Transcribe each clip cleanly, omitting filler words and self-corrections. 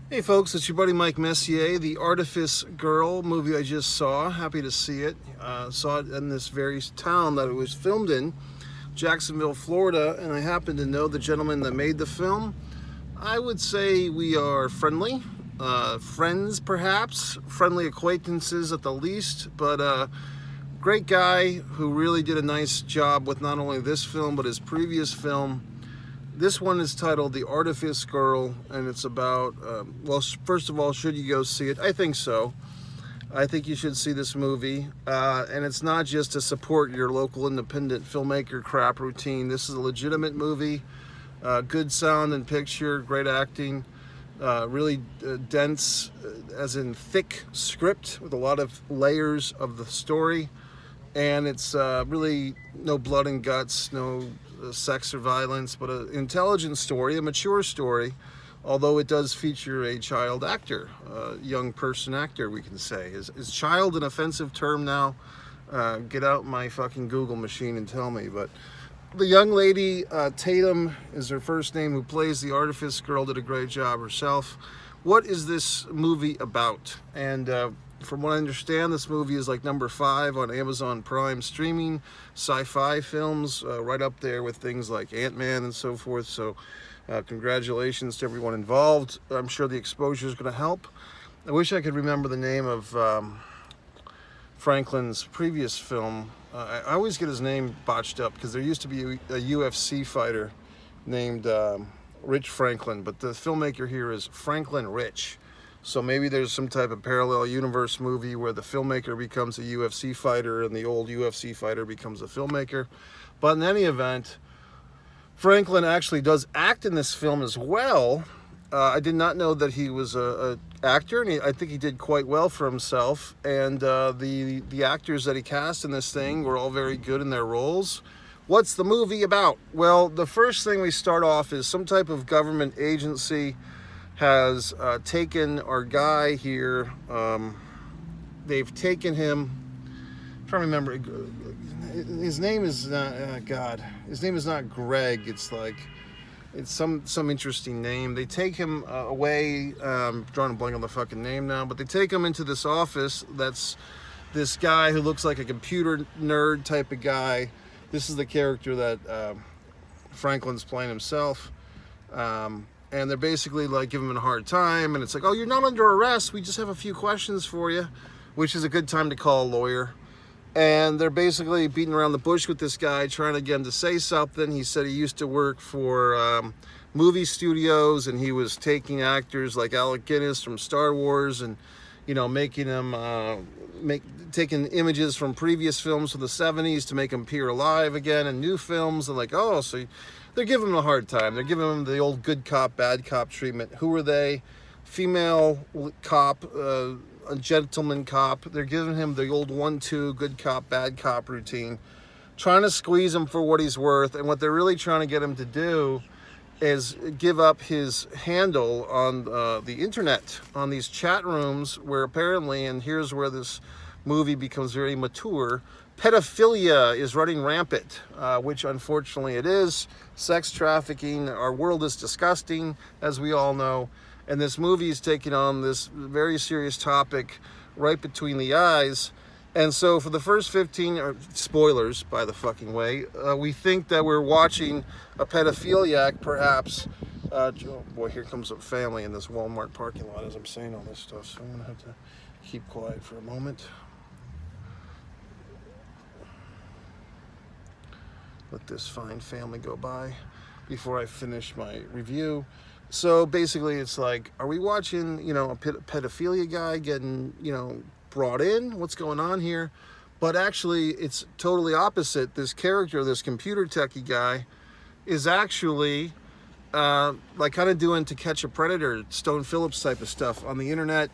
Hey folks, it's your buddy Mike Messier, The Artifice Girl movie I just saw. Happy to see it. Saw it in this very town that it was filmed in, Jacksonville, Florida, and I happen to know the gentleman that made the film. I would say we are friendly, friends perhaps, friendly acquaintances at the least, but great guy who really did a nice job with not only this film but his previous film. This one is titled The Artifice Girl, and it's about, well, first of all, should you go see it? I think so. I think you should see this movie. And it's not just to support your local independent filmmaker crap routine. This is a legitimate movie. Good sound and picture, great acting, really dense, as in thick script with a lot of layers of the story. And it's really no blood and guts, no sex or violence, but an intelligent story, a mature story, although it does feature a child actor, a young person actor, we can say. Is child an offensive term now? Get out my fucking Google machine and tell me. But the young lady, Tatum is her first name, who plays the Artifice Girl, did a great job herself. What is this movie about? And from what I understand, this movie is like number 5 on Amazon Prime streaming, sci-fi films, right up there with things like Ant-Man and so forth. So congratulations to everyone involved. I'm sure the exposure is going to help. I wish I could remember the name of Franklin's previous film. I always get his name botched up because there used to be a UFC fighter named Rich Franklin, but the filmmaker here is Franklin Rich. So maybe there's some type of parallel universe movie where the filmmaker becomes a UFC fighter and the old UFC fighter becomes a filmmaker. But in any event, Franklin actually does act in this film as well. I did not know that he was a actor, and I think he did quite well for himself. And the actors that he cast in this thing were all very good in their roles. What's the movie about? Well, the first thing we start off is some type of government agency has taken our guy here. They've taken him. I'm trying to remember. His name is not God. His name is not Greg. It's like it's some interesting name. They take him away. Drawing a blank on the fucking name now, but they take him into this office. That's this guy who looks like a computer nerd type of guy. This is the character that Franklin's playing himself. And they're basically like giving him a hard time, and it's like, oh, you're not under arrest, we just have a few questions for you, which is a good time to call a lawyer. And they're basically beating around the bush with this guy, trying to get him to say something. He said he used to work for movie studios, and he was taking actors like Alec Guinness from Star Wars and, you know, making them taking images from previous films from the 70s to make them appear alive again in new films. And like, oh, so they're giving him a hard time. They're giving him the old good cop, bad cop treatment. Who are they? Female cop, a gentleman cop. They're giving him the old 1-2 good cop, bad cop routine, trying to squeeze him for what he's worth. And what they're really trying to get him to do is give up his handle on the internet, on these chat rooms where apparently, and here's where this movie becomes very mature, pedophilia is running rampant, which unfortunately it is. Sex trafficking, our world is disgusting, as we all know. And this movie is taking on this very serious topic right between the eyes. And so for the first 15, spoilers by the fucking way, we think that we're watching a pedophiliac perhaps. Oh boy, here comes a family in this Walmart parking lot as I'm saying all this stuff. So I'm gonna have to keep quiet for a moment. Let this fine family go by before I finish my review. So basically it's like, are we watching, you know, a pedophilia guy getting, you know, brought in? What's going on here? But actually it's totally opposite. This character, this computer techie guy, is actually like kind of doing To Catch a Predator, Stone Phillips type of stuff on the internet.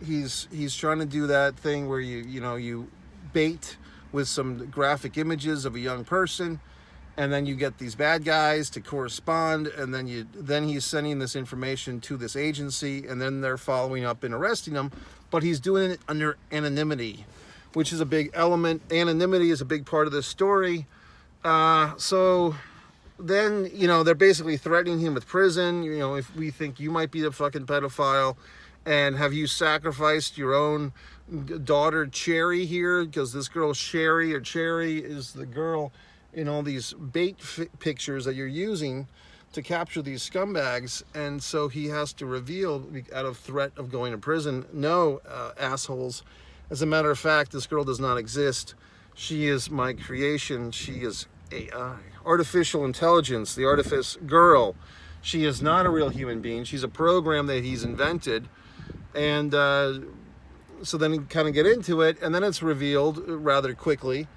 He's trying to do that thing where you bait with some graphic images of a young person, and then you get these bad guys to correspond, and then he's sending this information to this agency, and then they're following up and arresting him. But he's doing it under anonymity, which is a big element. Anonymity is a big part of this story. So then, you know, they're basically threatening him with prison. You know, if we think you might be the fucking pedophile, and have you sacrificed your own daughter Cherry here? Because this girl Sherry, or Cherry, is the girl in all these bait pictures that you're using to capture these scumbags. And so he has to reveal, out of threat of going to prison, no, assholes. As a matter of fact, this girl does not exist. She is my creation. She is AI, artificial intelligence, the Artifice Girl. She is not a real human being. She's a program that he's invented. And so then you kind of get into it, and then it's revealed rather quickly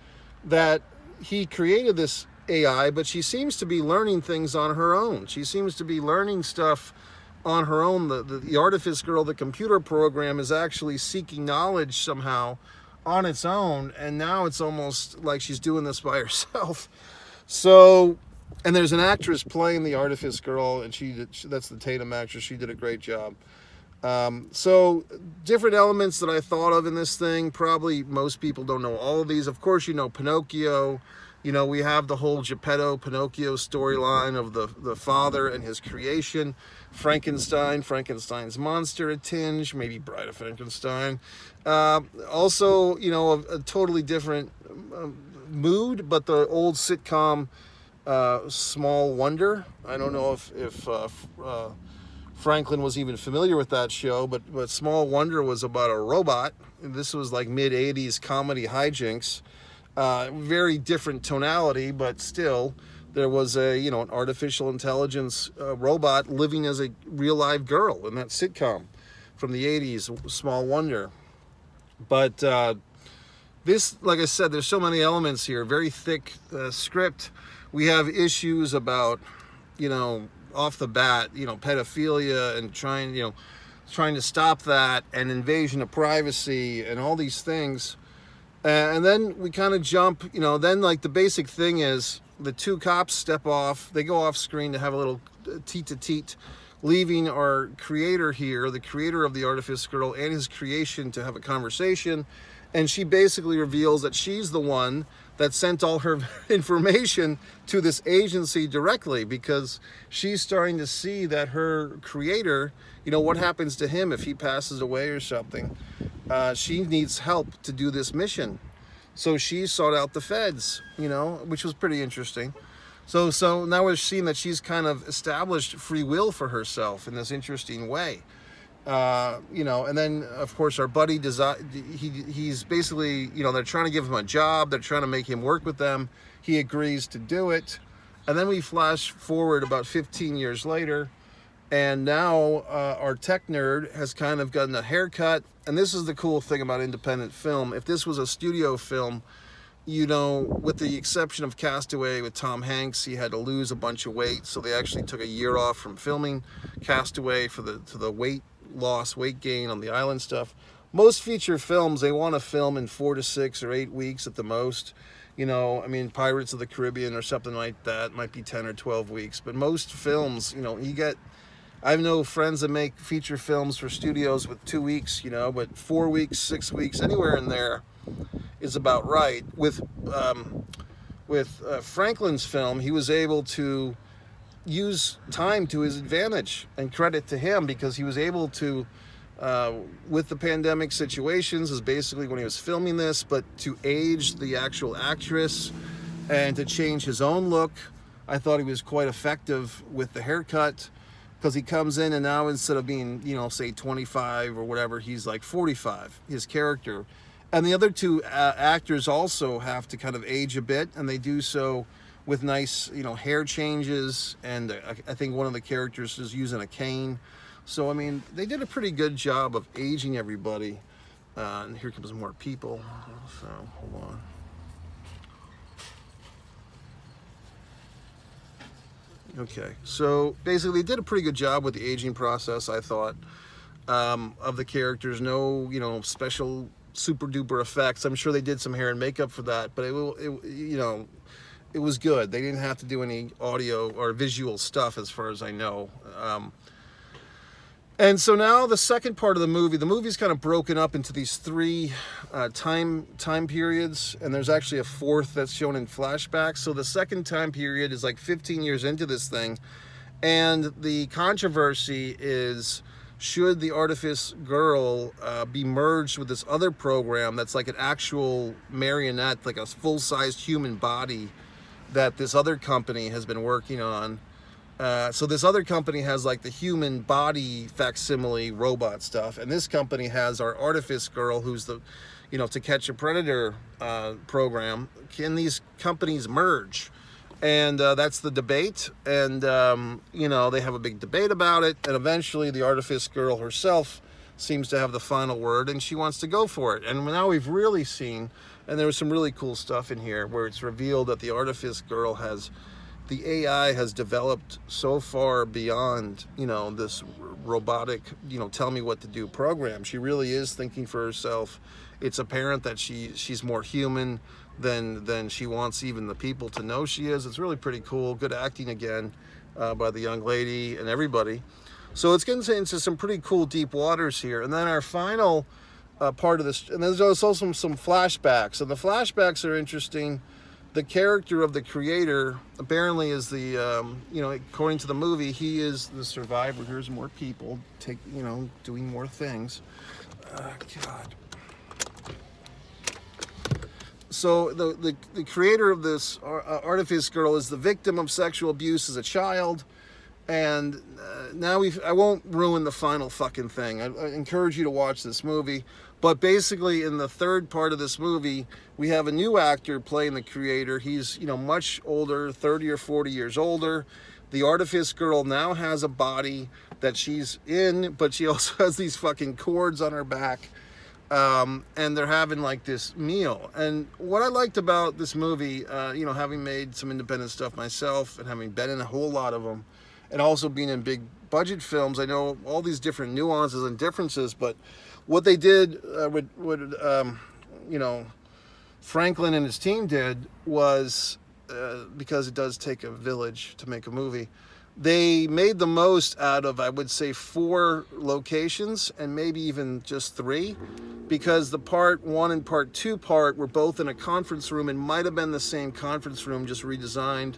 that he created this AI, but she seems to be learning things on her own. She seems to be learning stuff on her own. The Artifice Girl, the computer program, is actually seeking knowledge somehow on its own, and now it's almost like she's doing this by herself. So, and there's an actress playing the Artifice Girl, and that's the Tatum actress. She did a great job. So different elements that I thought of in this thing. Probably most people don't know all of these. Of course, you know Pinocchio. You know, we have the whole Geppetto Pinocchio storyline of the father and his creation. Frankenstein's monster, a tinge, maybe Bride of Frankenstein. Also, you know, a totally different mood, but the old sitcom Small Wonder. I don't know if Franklin was even familiar with that show, but Small Wonder was about a robot. This was like mid-'80s comedy hijinks. Very different tonality, but still there was an artificial intelligence robot living as a real live girl in that sitcom from the 80s, Small Wonder. But this, like I said, there's so many elements here, very thick script. We have issues about, off the bat, pedophilia and trying to stop that, and invasion of privacy and all these things. And then we kind of jump, then like the basic thing is the two cops step off, they go off screen to have a little teat-to-teat, leaving our creator here, the creator of the Artifice Girl and his creation, to have a conversation. And she basically reveals that she's the one that sent all her information to this agency directly, because she's starting to see that her creator, what happens to him if he passes away or something. She needs help to do this mission. So she sought out the feds, which was pretty interesting. So now we're seeing that she's kind of established free will for herself in this interesting way. And then of course our buddy he's basically, they're trying to give him a job, they're trying to make him work with them. He agrees to do it. And then we flash forward about 15 years later, and now our tech nerd has kind of gotten a haircut. And this is the cool thing about independent film. If this was a studio film, with the exception of Castaway with Tom Hanks, he had to lose a bunch of weight, so they actually took a year off from filming Castaway for the weight gain on the island stuff. Most feature films, they want to film in 4 to 6 or 8 weeks at the most. Pirates of the Caribbean or something like that might be 10 or 12 weeks. But most films, I know friends that make feature films for studios with 2 weeks, but 4 weeks, 6 weeks, anywhere in there is about right. With Franklin's film, he was able to use time to his advantage, and credit to him, because he was able to, with the pandemic situations, is basically when he was filming this, but to age the actual actress and to change his own look. I thought he was quite effective with the haircut, because he comes in and now instead of being, say 25 or whatever, he's like 45, his character. And the other two actors also have to kind of age a bit, and they do so with nice, hair changes, and I think one of the characters is using a cane. So, they did a pretty good job of aging everybody. And here comes more people, so hold on. Okay, so basically they did a pretty good job with the aging process, I thought, of the characters. No, special super duper effects. I'm sure they did some hair and makeup for that, but it was good. They didn't have to do any audio or visual stuff as far as I know. And so now the second part of the movie's kind of broken up into these three time periods, and there's actually a fourth that's shown in flashbacks. So the second time period is like 15 years into this thing, and the controversy is, should the Artifice Girl be merged with this other program that's like an actual marionette, like a full-sized human body that this other company has been working on. So this other company has like the human body facsimile robot stuff, and this company has our Artifice Girl, who's the, you know, To Catch a Predator program. Can these companies merge? And that's the debate, and you know, they have a big debate about it, and eventually the Artifice Girl herself seems to have the final word, and she wants to go for it. And now we've really seen, and there was some really cool stuff in here where it's revealed that the Artifice Girl has, the AI has developed so far beyond, you know, this robotic, you know, tell me what to do program. She really is thinking for herself. It's apparent that she's more human than she wants even the people to know she is. It's really pretty cool. Good acting again by the young lady and everybody. So it's getting into some pretty cool deep waters here. And then our final part of this, and there's also some flashbacks. And the flashbacks are interesting. The character of the creator apparently is the, you know, according to the movie, he is the survivor. Here's more people, you know, doing more things. God. So the creator of this Artifice Girl is the victim of sexual abuse as a child. And now I won't ruin the final fucking thing. I encourage you to watch this movie. But basically, in the third part of this movie, we have a new actor playing the creator. He's, you know, much older, 30 or 40 years older. The Artifice Girl now has a body that she's in, but she also has these fucking cords on her back. And they're having like this meal. And what I liked about this movie, you know, having made some independent stuff myself and having been in a whole lot of them, and also being in big budget films, I know all these different nuances and differences. But what they did, you know, Franklin and his team did was, because it does take a village to make a movie, they made the most out of, I would say, 4 locations, and maybe even just 3, because the part 1 and part 2 were both in a conference room and might have been the same conference room, just redesigned.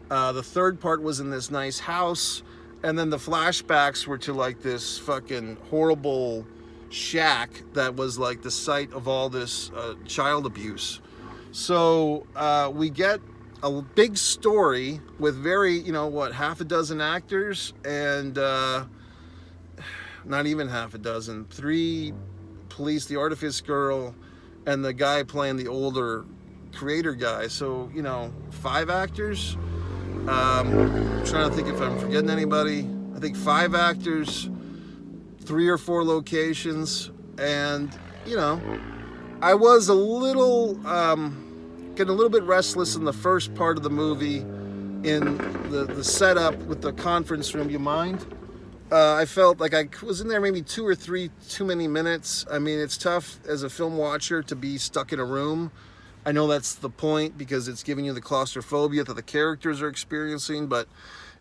The third part was in this nice house, and then the flashbacks were to like this fucking horrible shack that was like the site of all this child abuse. So we get a big story with very, you know, what, half a dozen actors, and not even half a dozen, 3 police, the Artifice Girl, and the guy playing the older creator guy. So, you know, 5 actors. I'm trying to think if I'm forgetting anybody. I think 5 actors, 3 or 4 locations, and, you know, I was a little getting a little bit restless in the first part of the movie, in the setup with the conference room. You mind? I felt like I was in there maybe 2 or 3 too many minutes. I mean, it's tough as a film watcher to be stuck in a room. I know that's the point, because it's giving you the claustrophobia that the characters are experiencing, but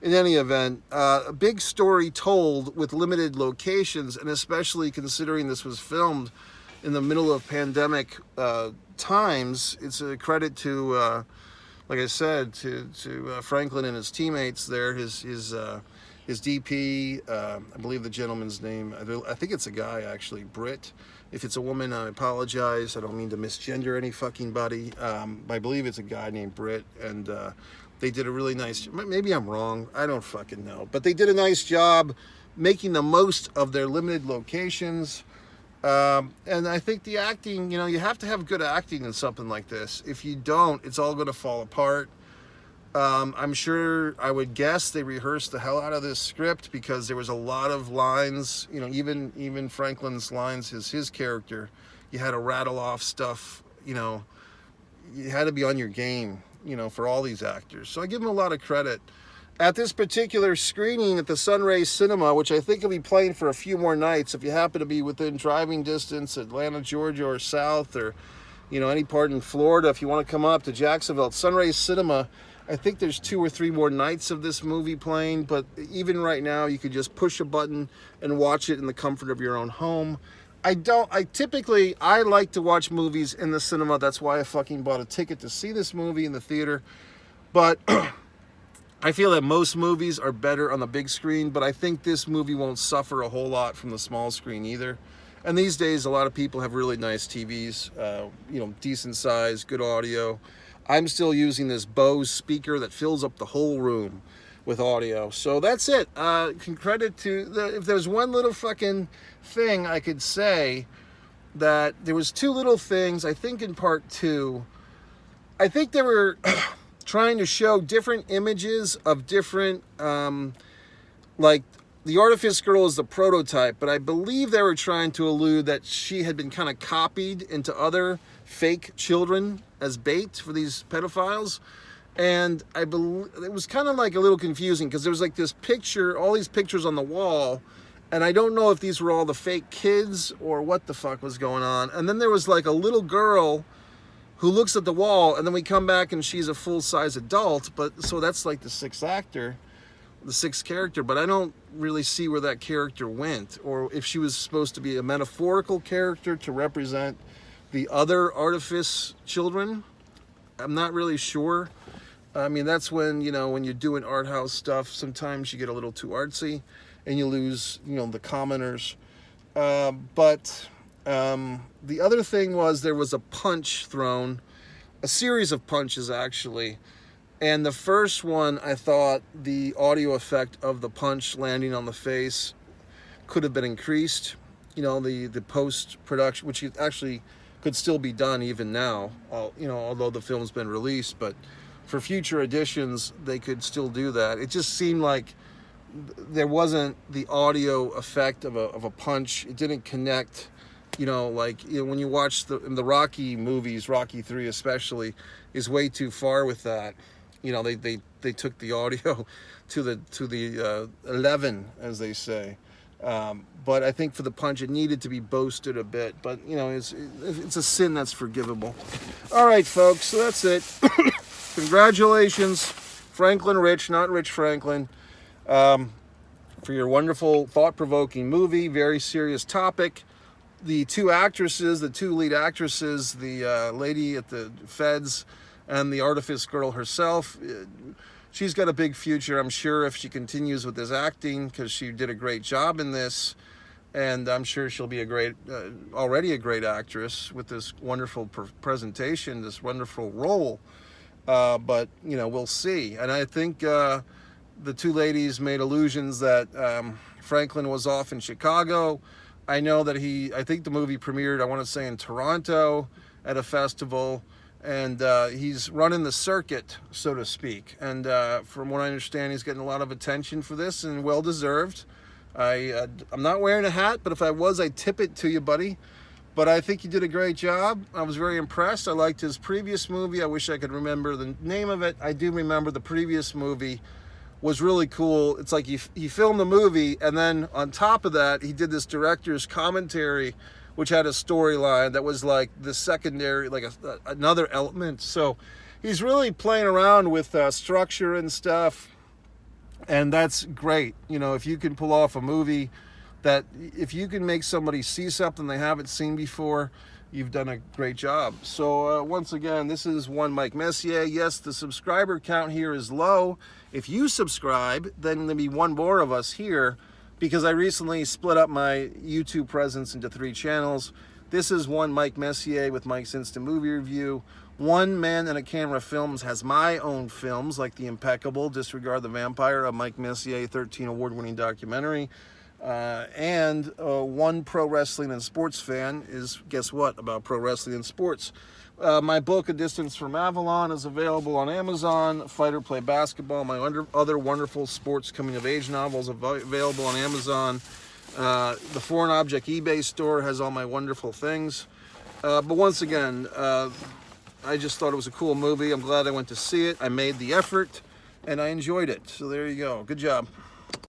in any event, a big story told with limited locations, and especially considering this was filmed in the middle of pandemic times, it's a credit to, like I said, to Franklin and his teammates there, his DP, I believe the gentleman's name, I think it's a guy actually, Britt. If it's a woman, I apologize. I don't mean to misgender any fucking buddy. I believe it's a guy named Britt, and they did a really nice, maybe I'm wrong, I don't fucking know, but they did a nice job making the most of their limited locations. And I think the acting, you know, you have to have good acting in something like this. If you don't, it's all going to fall apart. I'm sure, I would guess they rehearsed the hell out of this script, because there was a lot of lines, you know, even Franklin's lines, his character, you had to rattle off stuff, you know, you had to be on your game, you know, for all these actors. So I give them a lot of credit. At this particular screening at the Sunray Cinema, which I think will be playing for a few more nights, if you happen to be within driving distance, Atlanta, Georgia, or south, or, you know, any part in Florida, if you want to come up to Jacksonville, Sunray Cinema, I think there's 2 or 3 more nights of this movie playing, but even right now, you could just push a button and watch it in the comfort of your own home. I like to watch movies in the cinema. That's why I fucking bought a ticket to see this movie in the theater. But I feel that most movies are better on the big screen, but I think this movie won't suffer a whole lot from the small screen either. And these days, a lot of people have really nice TVs, decent size, good audio. I'm still using this Bose speaker that fills up the whole room with audio. So that's it. Credit to if there's one little fucking thing I could say, that there was 2 little things. I think in part 2, I think they were trying to show different images of different, like the Artifice Girl is the prototype, but I believe they were trying to allude that she had been kind of copied into other fake children as bait for these pedophiles. And I believe it was kind of like a little confusing because there was like this picture, all these pictures on the wall, and I don't know if these were all the fake kids or what the fuck was going on. And then there was like a little girl who looks at the wall, and then we come back and she's a full-size adult, but so that's like the 6th actor, the 6th character, but I don't really see where that character went, or if she was supposed to be a metaphorical character to represent the other Artifice children. I'm not really sure. I mean, that's when, when you're doing art house stuff, sometimes you get a little too artsy and you lose, the commoners. But the other thing was there was a punch thrown, a series of punches actually. And the first one, I thought the audio effect of the punch landing on the face could have been increased. The post-production, which actually could still be done even now, although the film's been released. But for future editions, they could still do that. It just seemed like there wasn't the audio effect of a punch. It didn't connect. When you watch the Rocky movies, Rocky 3 especially, is way too far with that. They took the audio to the 11, as they say. But I think for the punch, it needed to be boosted a bit. But it's a sin that's forgivable. All right, folks. So that's it. Congratulations, Franklin Rich, not Rich Franklin, for your wonderful, thought-provoking movie. Very serious topic. The 2 actresses, the 2 lead actresses, the lady at the Feds and the Artifice Girl herself, she's got a big future, I'm sure, if she continues with this acting, because she did a great job in this. And I'm sure she'll be already a great actress with this wonderful presentation, this wonderful role. But, we'll see. And I think the 2 ladies made allusions that Franklin was off in Chicago. I know that I think the movie premiered, I want to say, in Toronto at a festival. And he's running the circuit, so to speak. And from what I understand, he's getting a lot of attention for this, and well-deserved. I'm not wearing a hat, but if I was, I'd tip it to you, buddy. But I think you did a great job. I was very impressed. I liked his previous movie. I wish I could remember the name of it. I do remember the previous movie was really cool. It's like he filmed the movie, and then on top of that, he did this director's commentary, which had a storyline that was like the secondary, like another element. So he's really playing around with structure and stuff. And that's great. If you can pull off a movie that, if you can make somebody see something they haven't seen before, you've done a great job. So once again, this is one Mike Messier. Yes, the subscriber count here is low. If you subscribe, then there'll be one more of us here, because I recently split up my YouTube presence into 3 channels. This is one Mike Messier with Mike's Instant Movie Review. One Man and a Camera Films has my own films, like The Impeccable, Disregard the Vampire, a Mike Messier 13 award-winning documentary. And One Pro Wrestling and Sports Fan is, guess what, about pro wrestling and sports. My book, A Distance from Avalon, is available on Amazon. Fight or Play Basketball, my other wonderful sports coming-of-age novels, available on Amazon. The Foreign Object eBay store has all my wonderful things. But once again, I just thought it was a cool movie. I'm glad I went to see it. I made the effort, and I enjoyed it. So there you go. Good job.